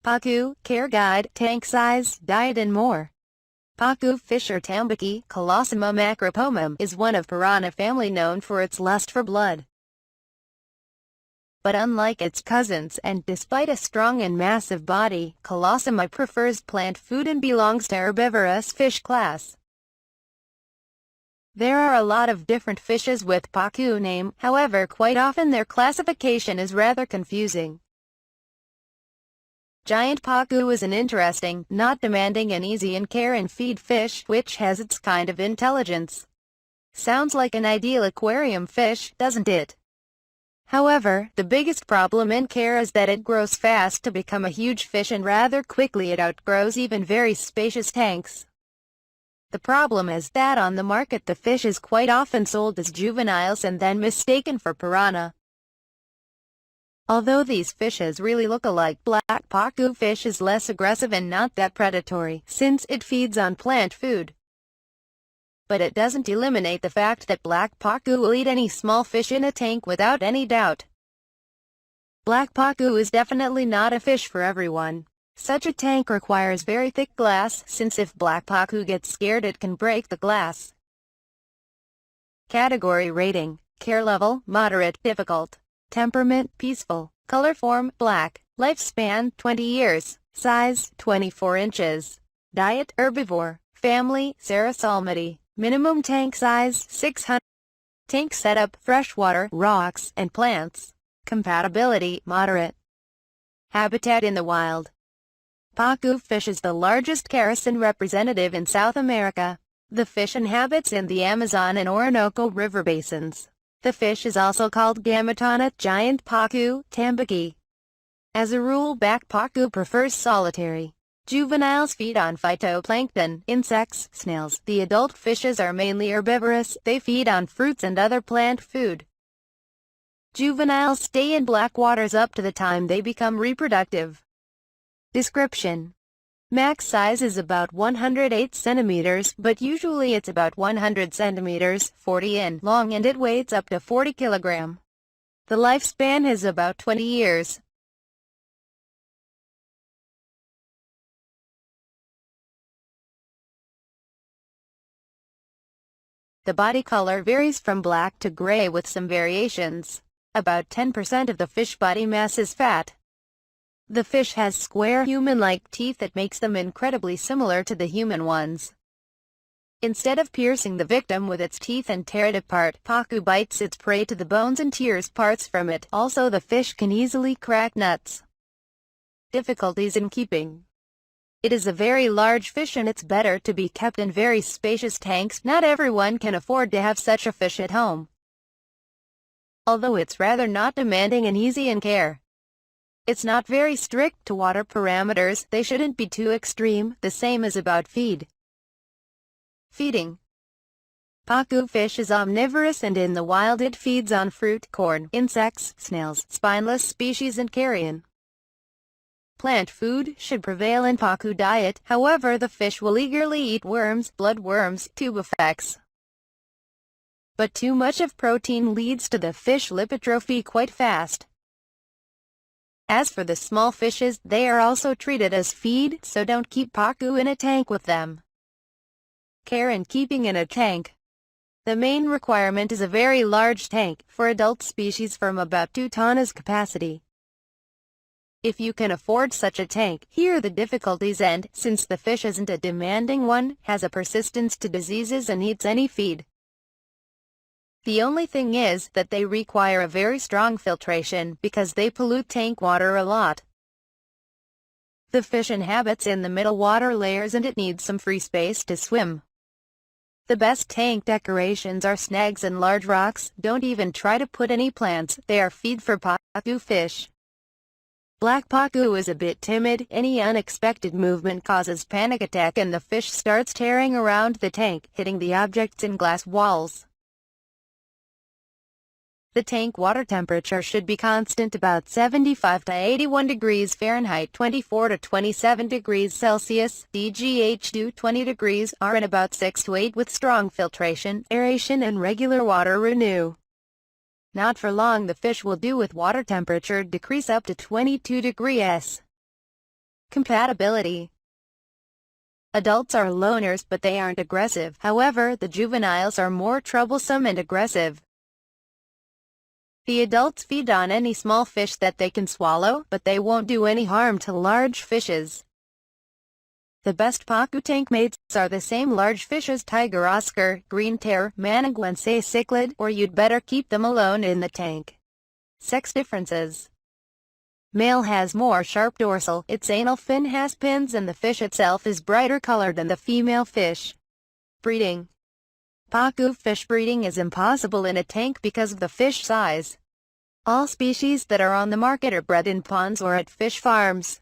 Pacu, care guide, tank size, diet and more. Pacu fish or tambaqui, Colossima macropomum, is one of piranha family known for its lust for blood. But unlike its cousins and despite a strong and massive body, Colossima prefers plant food and belongs to herbivorous fish class. There are a lot of different fishes with Pacu name, however quite often their classification is rather confusing. Giant Pacu is an interesting, not demanding and easy in care and feed fish, which has its kind of intelligence. Sounds like an ideal aquarium fish, doesn't it? However, the biggest problem in care is that it grows fast to become a huge fish and rather quickly it outgrows even very spacious tanks. The problem is that on the market the fish is quite often sold as juveniles and then mistaken for piranha. Although these fishes really look alike, black Pacu fish is less aggressive and not that predatory, since it feeds on plant food. But it doesn't eliminate the fact that black Pacu will eat any small fish in a tank without any doubt. Black Pacu is definitely not a fish for everyone. Such a tank requires very thick glass, since if black Pacu gets scared it can break the glass. Category rating: care level, moderate, difficult. Temperament, peaceful. Color form, black. Lifespan, 20 years. Size, 24 inches. Diet, herbivore. Family, Serrasalmidae. Minimum tank size, 600. Tank setup, freshwater, rocks, and plants. Compatibility, moderate. Habitat in the wild. Pacu fish is the largest charasin representative in South America. The fish inhabits in the Amazon and Orinoco river basins. The fish is also called gametana, giant Pacu, tambaqui. As a rule, black Pacu prefers solitary. Juveniles feed on phytoplankton, insects, snails. The adult fishes are mainly herbivorous, they feed on fruits and other plant food. Juveniles stay in black waters up to the time they become reproductive. Description: max size is about 108 centimeters, but usually it's about 100 centimeters, 40 in long, and it weighs up to 40 kilogram. The lifespan is about 20 years. The body color varies from black to gray with some variations. About 10% of the fish body mass is fat. The fish has square human-like teeth that makes them incredibly similar to the human ones. Instead of piercing the victim with its teeth and tear it apart, Pacu bites its prey to the bones and tears parts from it. Also, the fish can easily crack nuts. Difficulties in keeping. It is a very large fish and it's better to be kept in very spacious tanks. Not everyone can afford to have such a fish at home. Although it's rather not demanding and easy in care. It's not very strict to water parameters, they shouldn't be too extreme. The same is about feed. Feeding. Pacu fish is omnivorous and in the wild it feeds on fruit, corn, insects, snails, spineless species and carrion. Plant food should prevail in Pacu diet, however the fish will eagerly eat worms, bloodworms, tubifex. But too much of protein leads to the fish lipotrophy quite fast. As for the small fishes, they are also treated as feed, so don't keep Pacu in a tank with them. Care and keeping in a tank. The main requirement is a very large tank, for adult species from about 2 tonnes capacity. If you can afford such a tank, here the difficulties end, since the fish isn't a demanding one, has a persistence to diseases and eats any feed. The only thing is that they require a very strong filtration, because they pollute tank water a lot. The fish inhabits in the middle water layers and it needs some free space to swim. The best tank decorations are snags and large rocks. Don't even try to put any plants, they are feed for Pacu fish. Black Pacu is a bit timid. Any unexpected movement causes panic attack and the fish starts tearing around the tank, hitting the objects in glass walls. The tank water temperature should be constant, about 75 to 81 degrees Fahrenheit, 24 to 27 degrees Celsius, DGH to 20 degrees R, and about 6 to 8 with strong filtration, aeration and regular water renew. Not for long the fish will do with water temperature decrease up to 22 degrees. Compatibility. Adults are loners but they aren't aggressive. However, the juveniles are more troublesome and aggressive. The adults feed on any small fish that they can swallow, but they won't do any harm to large fishes. The best Pacu tank mates are the same large fish as tiger oscar, green tear, maniguense cichlid, or you'd better keep them alone in the tank. Sex differences. Male has more sharp dorsal, its anal fin has pins, and the fish itself is brighter colored than the female fish. Breeding. Pacu fish breeding is impossible in a tank because of the fish size. All species that are on the market are bred in ponds or at fish farms.